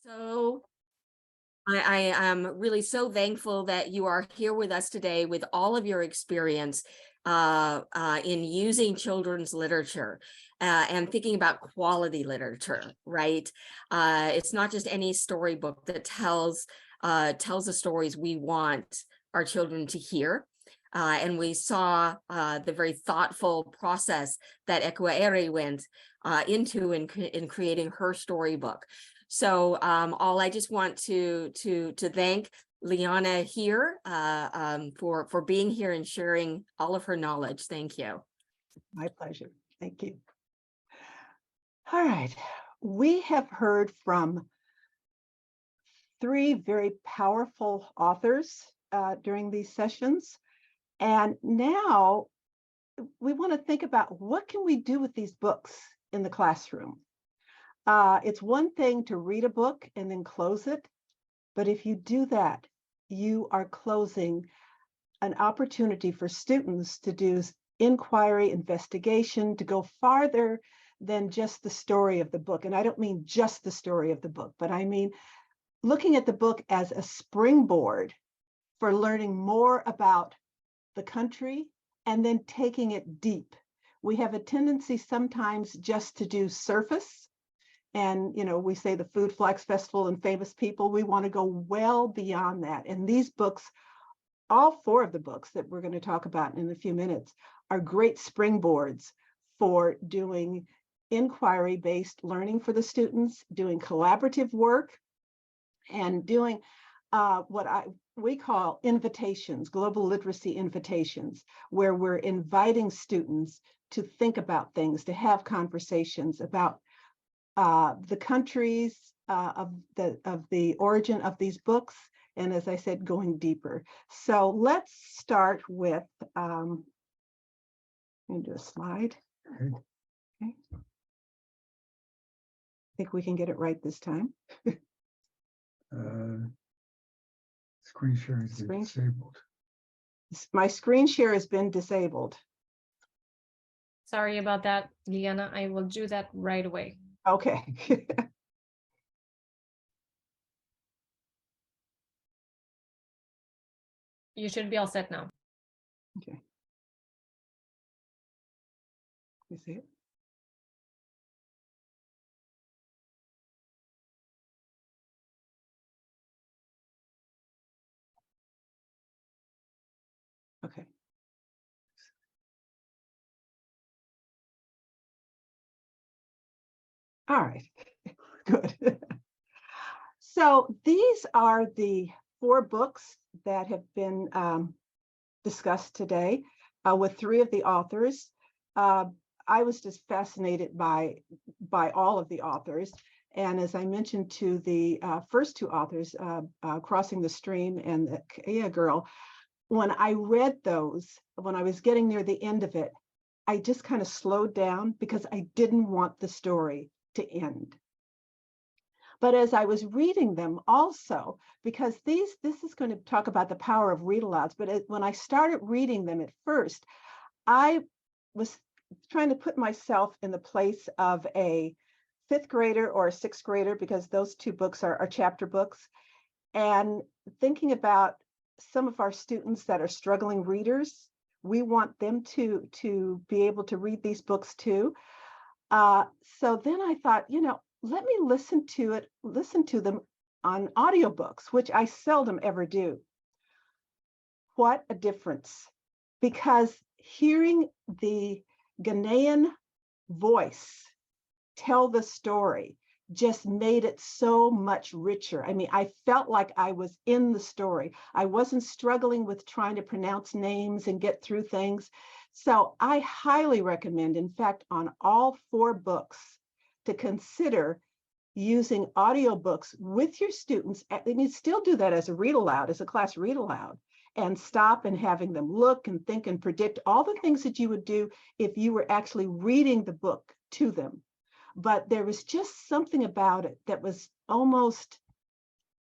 So I am really so thankful that you are here with us today with all of your experience in using children's literature and thinking about quality literature, right? It's not just any storybook that tells the stories we want our children to hear. And we saw the very thoughtful process that Ekuaere went into in creating her storybook. So all I just want to thank Leana here for being here and sharing all of her knowledge. Thank you. My pleasure. Thank you. All right. We have heard from three very powerful authors during these sessions. And now we want to think about what can we do with these books in the classroom. It's one thing to read a book and then close it, but if you do that, you are closing an opportunity for students to do inquiry, investigation, to go farther than just the story of the book. And I don't mean just the story of the book, but I mean looking at the book as a springboard for learning more about the country and then taking it deep. We have a tendency sometimes just to do surface. And, you know, we say the Food Flags Festival and famous people, we want to go well beyond that. And these books, all four of the books that we're going to talk about in a few minutes, are great springboards for doing inquiry-based learning for the students, doing collaborative work, and doing what we call invitations, global literacy invitations, where we're inviting students to think about things, to have conversations about the countries of the origin of these books, and as I said, going deeper. So let's start with, I'm going to do a slide. Okay. I think we can get it right this time. Screen sharing is disabled. My screen share has been disabled. Sorry about that, Leana. I will do that right away. Okay. You should be all set now. Okay. You see it? Okay. All right, good. So these are the four books that have been discussed today with three of the authors. I was just fascinated by all of the authors. And as I mentioned to the first two authors, Crossing the Stream and the Kea Girl, when I read those, when I was getting near the end of it, I just kind of slowed down because I didn't want the story to end. But as I was reading them also, because this is going to talk about the power of read alouds, but when I started reading them at first, I was trying to put myself in the place of a fifth grader or a sixth grader, because those two books are chapter books, and thinking about some of our students that are struggling readers. We want them to be able to read these books too. So then I thought, you know, let me listen to them on audiobooks, which I seldom ever do. What a difference, because hearing the Ghanaian voice tell the story just made it so much richer. I mean, I felt like I was in the story. I wasn't struggling with trying to pronounce names and get through things. So I highly recommend, in fact, on all four books, to consider using audiobooks with your students. And you still do that as a read aloud, as a class read aloud, and stop and having them look and think and predict all the things that you would do if you were actually reading the book to them. But there was just something about it that was almost,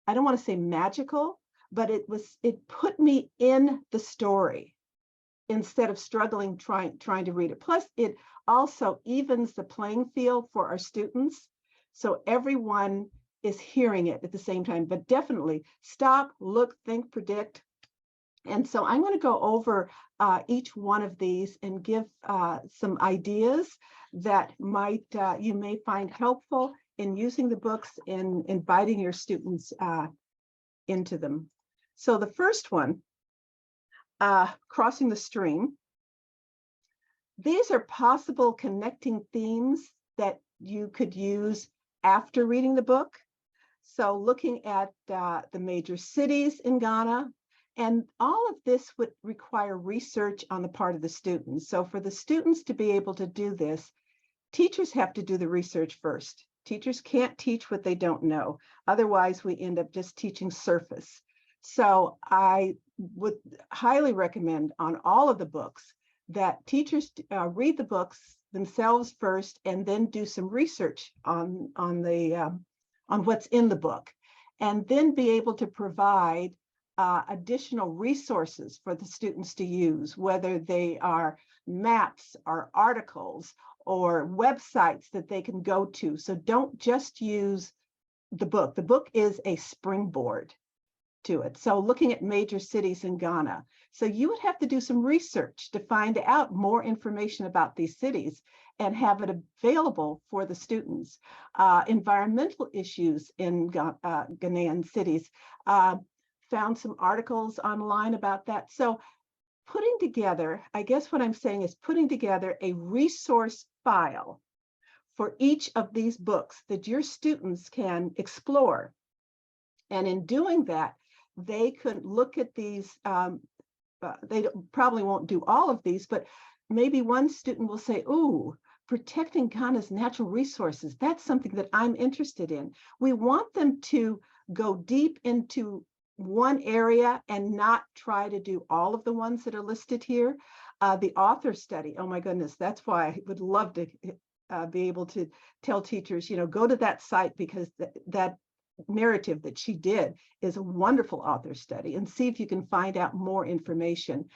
I don't want to say magical, but it put me in the story instead of struggling trying to read it. Plus, it also evens the playing field for our students. So everyone is hearing it at the same time, but definitely stop, look, think, predict. And so I'm going to go over each one of these and give some ideas that might you may find helpful in using the books and inviting your students into them. So the first one, crossing the stream. These are possible connecting themes that you could use after reading the book. So looking at the major cities in Ghana, and all of this would require research on the part of the students. So for the students to be able to do this, teachers have to do the research first. Teachers can't teach what they don't know. Otherwise, we end up just teaching surface. So I would highly recommend on all of the books that teachers read the books themselves first and then do some research on what's in the book, and then be able to provide additional resources for the students to use, whether they are maps or articles or websites that they can go to. So don't just use the book. The book is a springboard to it. So looking at major cities in Ghana. So you would have to do some research to find out more information about these cities and have it available for the students. Environmental issues in Ghanaian cities. Found some articles online about that. So putting together, I guess what I'm saying is putting together a resource file for each of these books that your students can explore. And in doing that, they could look at these, they probably won't do all of these, but maybe one student will say, ooh, protecting Ghana's natural resources, that's something that I'm interested in. We want them to go deep into one area and not try to do all of the ones that are listed here. The author study, oh my goodness, that's why I would love to be able to tell teachers, you know, go to that site, because that narrative that she did is a wonderful author study, and see if you can find out more information.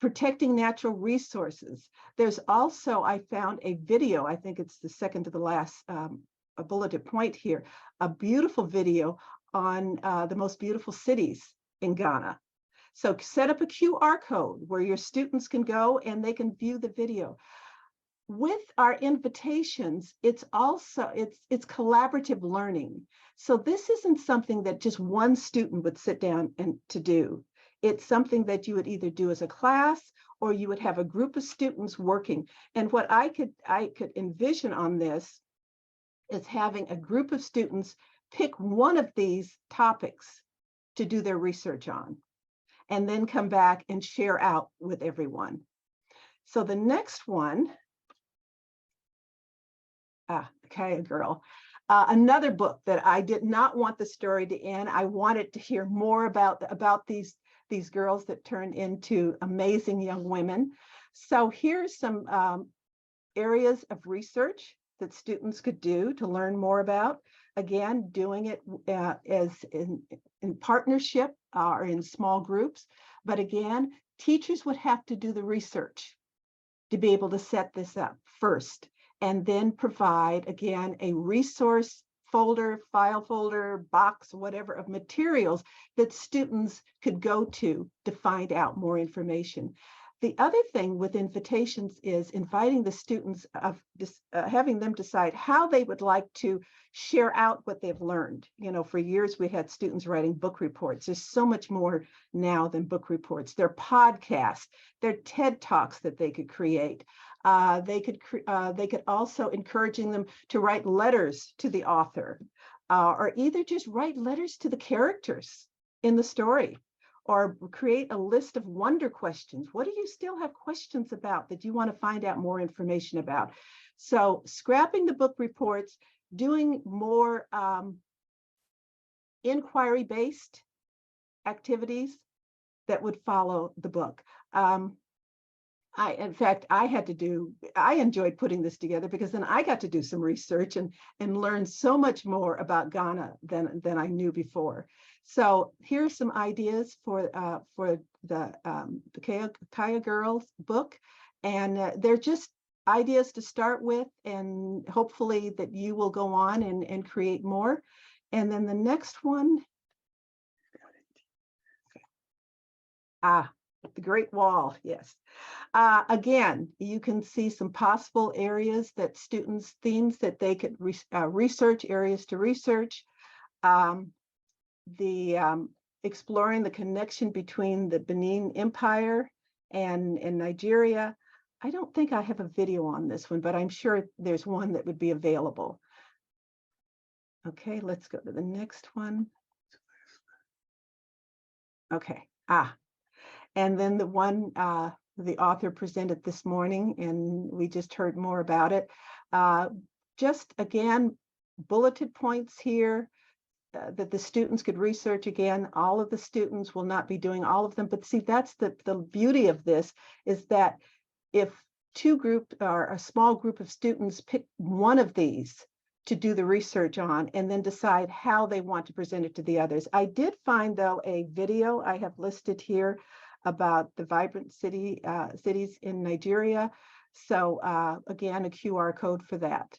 Protecting natural resources. There's also, I found a video, I think it's the second to the last a bulleted point here, a beautiful video on the most beautiful cities in Ghana. So set up a QR code where your students can go and they can view the video. With our invitations, it's also, it's collaborative learning. So this isn't something that just one student would sit down and to do. It's something that you would either do as a class, or you would have a group of students working. And what I could envision on this is having a group of students pick one of these topics to do their research on, and then come back and share out with everyone. So the next one, Kaya Girl, another book that I did not want the story to end. I wanted to hear more about these girls that turned into amazing young women. So here's some areas of research that students could do to learn more about. Again, doing it as in partnership or in small groups. But again, teachers would have to do the research to be able to set this up first, and then provide, again, a resource folder, file folder, box, whatever, of materials that students could go to find out more information. The other thing with invitations is inviting the students, of having them decide how they would like to share out what they've learned. You know, for years we had students writing book reports. There's so much more now than book reports. There are podcasts, there are TED Talks that they could create. They could also encouraging them to write letters to the author, or either just write letters to the characters in the story, or create a list of wonder questions. What do you still have questions about that you want to find out more information about? So scrapping the book reports, doing more inquiry-based activities that would follow the book. In fact, I enjoyed putting this together, because then I got to do some research and learn so much more about Ghana than I knew before. So here's some ideas for the Kaya Girls book, and they're just ideas to start with, and hopefully that you will go on and create more. And then the next one, the Great Wall, yes. Again, you can see some possible areas that students, themes that they could research, areas to research. Exploring the connection between the Benin Empire and Nigeria. I don't think I have a video on this one, but I'm sure there's one that would be available. Okay, let's go to the next one. Okay, and then the one the author presented this morning, and we just heard more about it. Just again, bulleted points here that the students could research. Again, all of the students will not be doing all of them, but see, that's the beauty of this, is that if two groups or a small group of students pick one of these to do the research on and then decide how they want to present it to the others. I did find, though, a video I have listed here about the vibrant cities in Nigeria. So again, a QR code for that.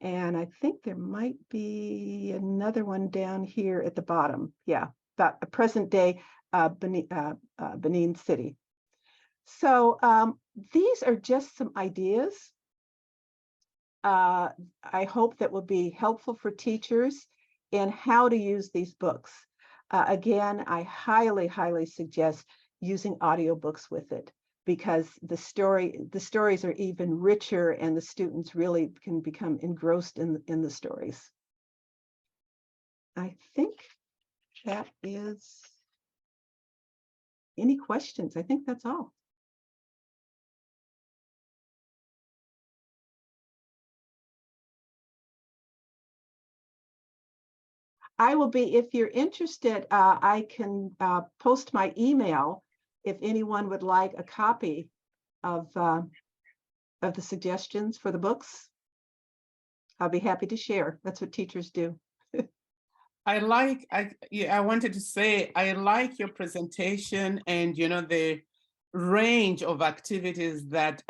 And I think there might be another one down here at the bottom. Yeah, about a present day Benin City. So these are just some ideas. I hope that will be helpful for teachers in how to use these books. Again, I highly, highly suggest using audiobooks with it, because the stories are even richer and the students really can become engrossed in the stories. I think that is any questions. I think that's all. I will be, if you're interested, I can post my email if anyone would like a copy of the suggestions for the books. I'll be happy to share. That's what teachers do. I wanted to say, I like your presentation and, the range of activities that,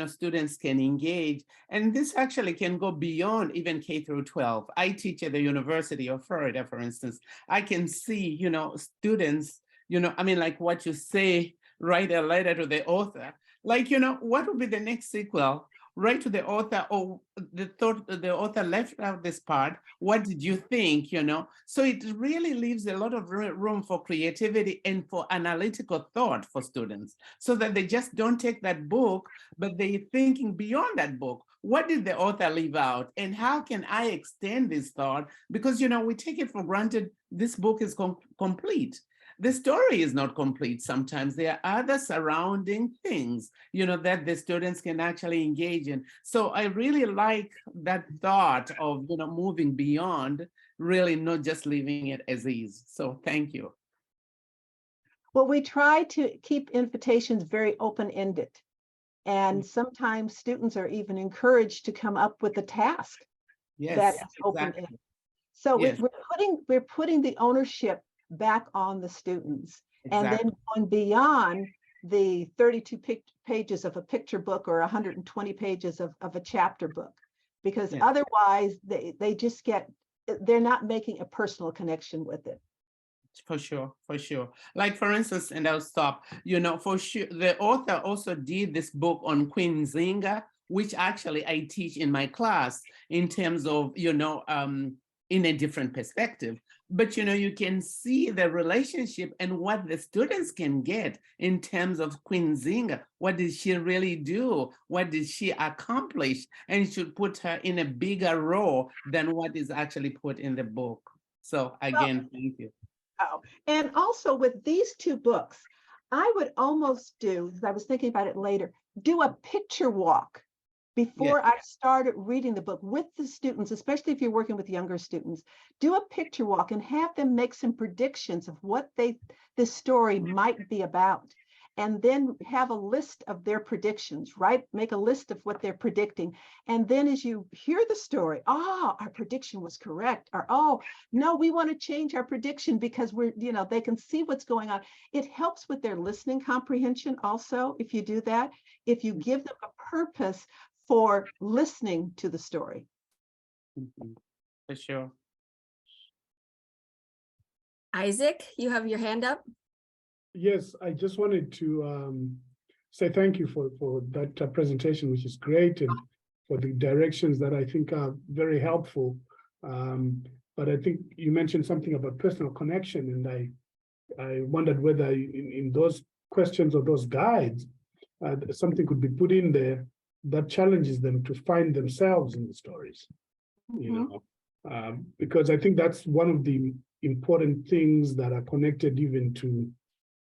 students can engage. And this actually can go beyond even K through 12. I teach at the University of Florida, for instance. I can see, students, like what you say, write a letter to the author. Like, what would be the next sequel? Write to the author, or the author left out this part. What did you think? So it really leaves a lot of room for creativity and for analytical thought for students, so that they just don't take that book, but they're thinking beyond that book. What did the author leave out, and how can I extend this thought? Because we take it for granted this book is complete. The story is not complete. Sometimes there are other surrounding things, that the students can actually engage in. So I really like that thought of, moving beyond, really not just leaving it as is. So thank you. Well, we try to keep invitations very open-ended. And sometimes students are even encouraged to come up with a task that is open-ended. So Yes. we're putting the ownership back on the students, and then going beyond the 32 pages of a picture book or 120 pages of a chapter book, because otherwise they just they're not making a personal connection with it. For sure. Like, for instance, and I'll stop, for sure, the author also did this book on Queen Zinga, which actually I teach in my class in terms of, in a different perspective. But, you can see the relationship and what the students can get in terms of Queen Zinga. What did she really do? What did she accomplish? And it should put her in a bigger role than what is actually put in the book. So again, thank you. Oh, and also with these two books, I would almost do, because I was thinking about it later, do a picture walk before I started reading the book with the students, especially if you're working with younger students. Do a picture walk and have them make some predictions of what this story might be about. and then have a list of their predictions, right? Make a list of what they're predicting. And then as you hear the story, oh, our prediction was correct, or oh, no, we want to change our prediction because we're, they can see what's going on. It helps with their listening comprehension also, if you do that, if you give them a purpose for listening to the story. For sure. Isaac, you have your hand up. Yes, I just wanted to say thank you for that presentation, which is great, and for the directions that I think are very helpful. But I think you mentioned something about personal connection, and I wondered whether in those questions or those guides, something could be put in there that challenges them to find themselves in the stories. Because I think that's one of the important things that are connected even to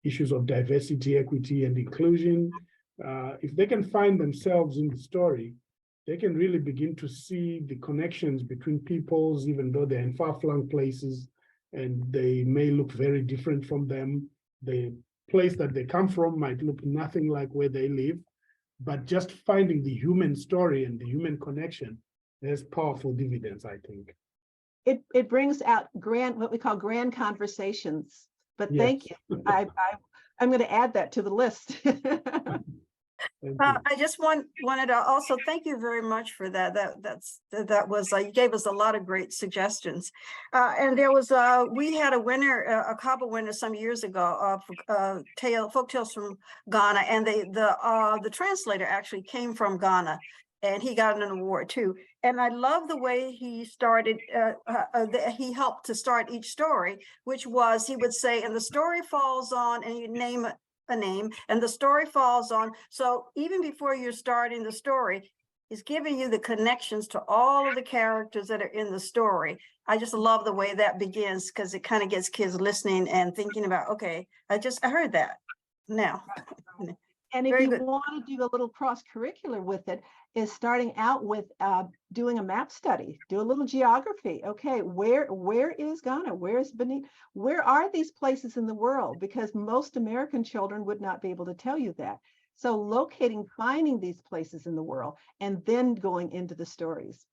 issues of diversity, equity, and inclusion. If they can find themselves in the story, they can really begin to see the connections between peoples, even though they're in far-flung places and they may look very different from them. The place that they come from might look nothing like where they live, but just finding the human story and the human connection, there's powerful dividends, I think. It brings out what we call grand conversations. But Yes. thank you. I'm going to add that to the list. Thank you. I just wanted to also thank you very much for that. That was you gave us a lot of great suggestions. And there was we had a winner, a CABA winner some years ago of folk tales from Ghana, and the translator actually came from Ghana, and he got an award too. And I love the way he started. He helped to start each story, which was he would say, and the story falls on, and you name a name, and the story falls on. So even before you're starting the story, he's giving you the connections to all of the characters that are in the story. I just love the way that begins, because it kind of gets kids listening and thinking about, okay, I heard that now. And if Very you good. want to do a little cross-curricular with it, is starting out with doing a map study, do a little geography. Okay, where is Ghana? Where is Benin? Where are these places in the world? Because most American children would not be able to tell you that. So finding these places in the world, and then going into the stories.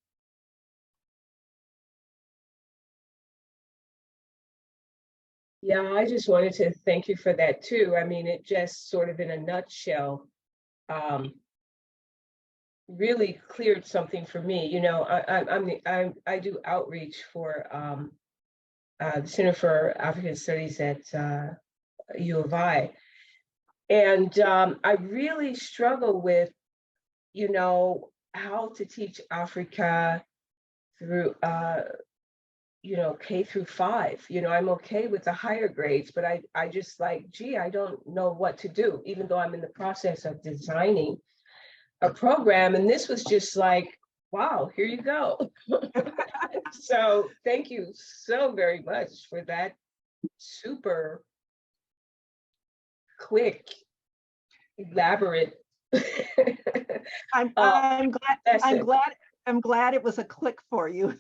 Yeah, I just wanted to thank you for that too. I mean, it just sort of in a nutshell, really cleared something for me. I do outreach for the Center for African Studies at U of I, and I really struggle with, how to teach Africa through K through 5. I'm okay with the higher grades, but I just I don't know what to do, even though I'm in the process of designing a program. And this was just wow, here you go. So thank you so very much for that super quick, elaborate. I'm glad it was a click for you.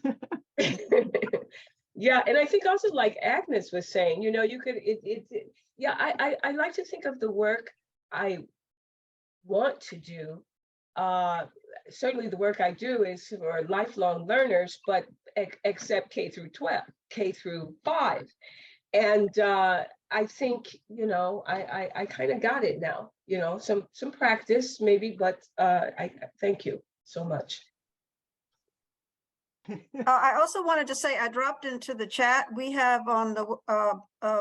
Yeah, and I think also, like Agnes was saying, you could I like to think of the work I want to do. Certainly the work I do is for lifelong learners, but except K through 12, K through 5. And I think, I kind of got it now, some practice maybe, but I thank you so much. I also wanted to say, I dropped into the chat. We have on the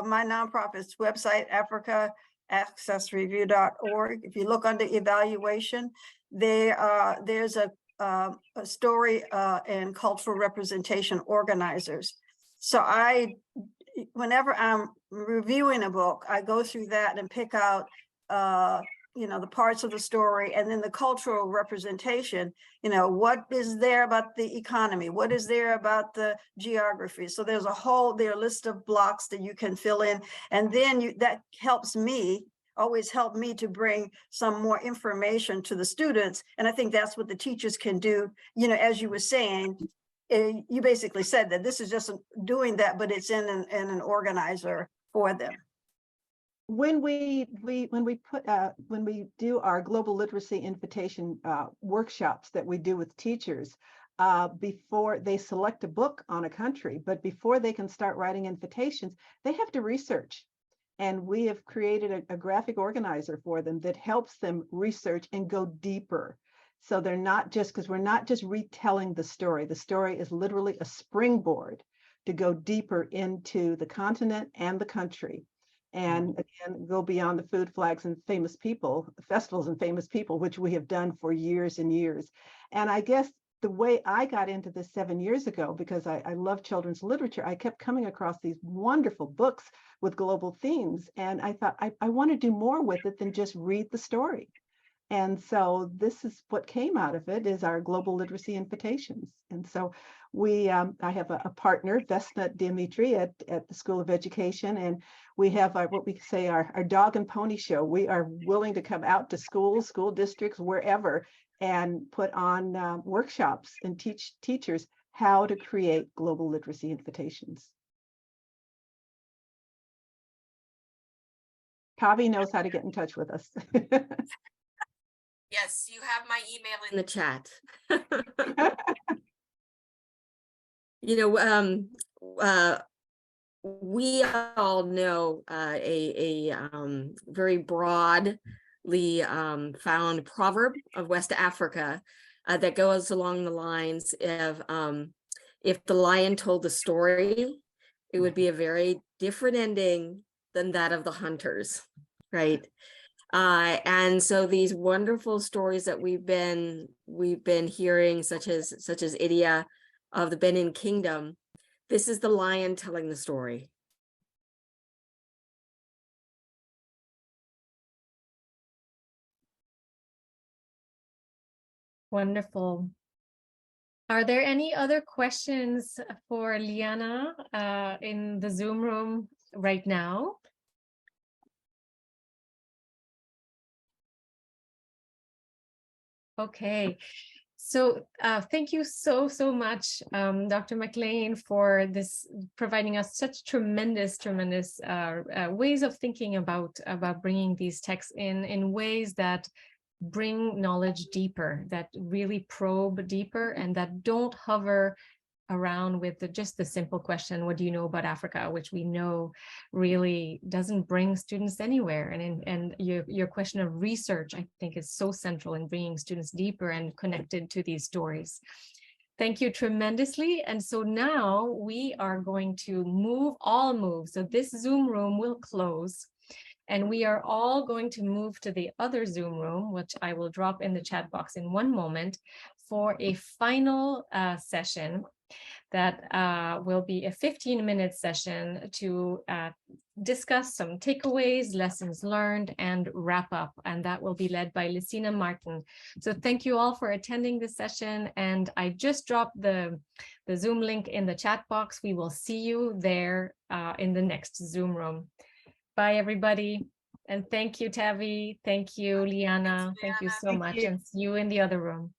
my nonprofit's website, AfricaAccessReview.org. If you look under evaluation, there's a story and cultural representation organizers. So whenever I'm reviewing a book, I go through that and pick out the parts of the story, and then the cultural representation, what is there about the economy, what is there about the geography. So there's a list of blocks that you can fill in, and then that always helped me to bring some more information to the students. And I think that's what the teachers can do. As you were saying, you basically said that this is just doing that, but it's in an organizer for them. when we do our global literacy invitation workshops that we do with teachers, before they select a book on a country, but before they can start writing invitations, they have to research. And we have created a graphic organizer for them that helps them research and go deeper. So they're not just, because we're not just retelling the story. The story is literally a springboard to go deeper into the continent and the country. And again, go beyond the food, flags, and famous people, festivals and famous people, which we have done for years and years. And I guess the way I got into this 7 years ago, because I love children's literature, I kept coming across these wonderful books with global themes. And I thought, I want to do more with it than just read the story. And so this is what came out of it, is our global literacy invitations. And so I have a partner, Vesna Dimitri at the School of Education, and we have what we say our dog and pony show. We are willing to come out to schools, school districts, wherever, and put on workshops and teach teachers how to create global literacy invitations. Kavi knows how to get in touch with us. Yes, you have my email in the chat. We all know a very broadly found proverb of West Africa that goes along the lines of if the lion told the story, it would be a very different ending than that of the hunters, right? And so these wonderful stories that we've been hearing, such as Idia of the Benin Kingdom, this is the lion telling the story. Wonderful. Are there any other questions for Leana in the Zoom room right now? Okay, so thank you so much, Dr. McLean, for this, providing us such tremendous ways of thinking about bringing these texts in ways that bring knowledge deeper, that really probe deeper, and that don't hover around with just the simple question, what do you know about Africa, which we know really doesn't bring students anywhere. And your question of research, I think, is so central in bringing students deeper and connected to these stories. Thank you tremendously. And so now we are going to move. So this Zoom room will close, and we are all going to move to the other Zoom room, which I will drop in the chat box in one moment, for a final session that will be a 15-minute session to discuss some takeaways, lessons learned, and wrap up. And that will be led by Leana Martin. So thank you all for attending this session. And I just dropped the Zoom link in the chat box. We will see you there in the next Zoom room. Bye, everybody. And thank you, Tavi. Thank you, Leana. Thank you so much. And see you in the other room.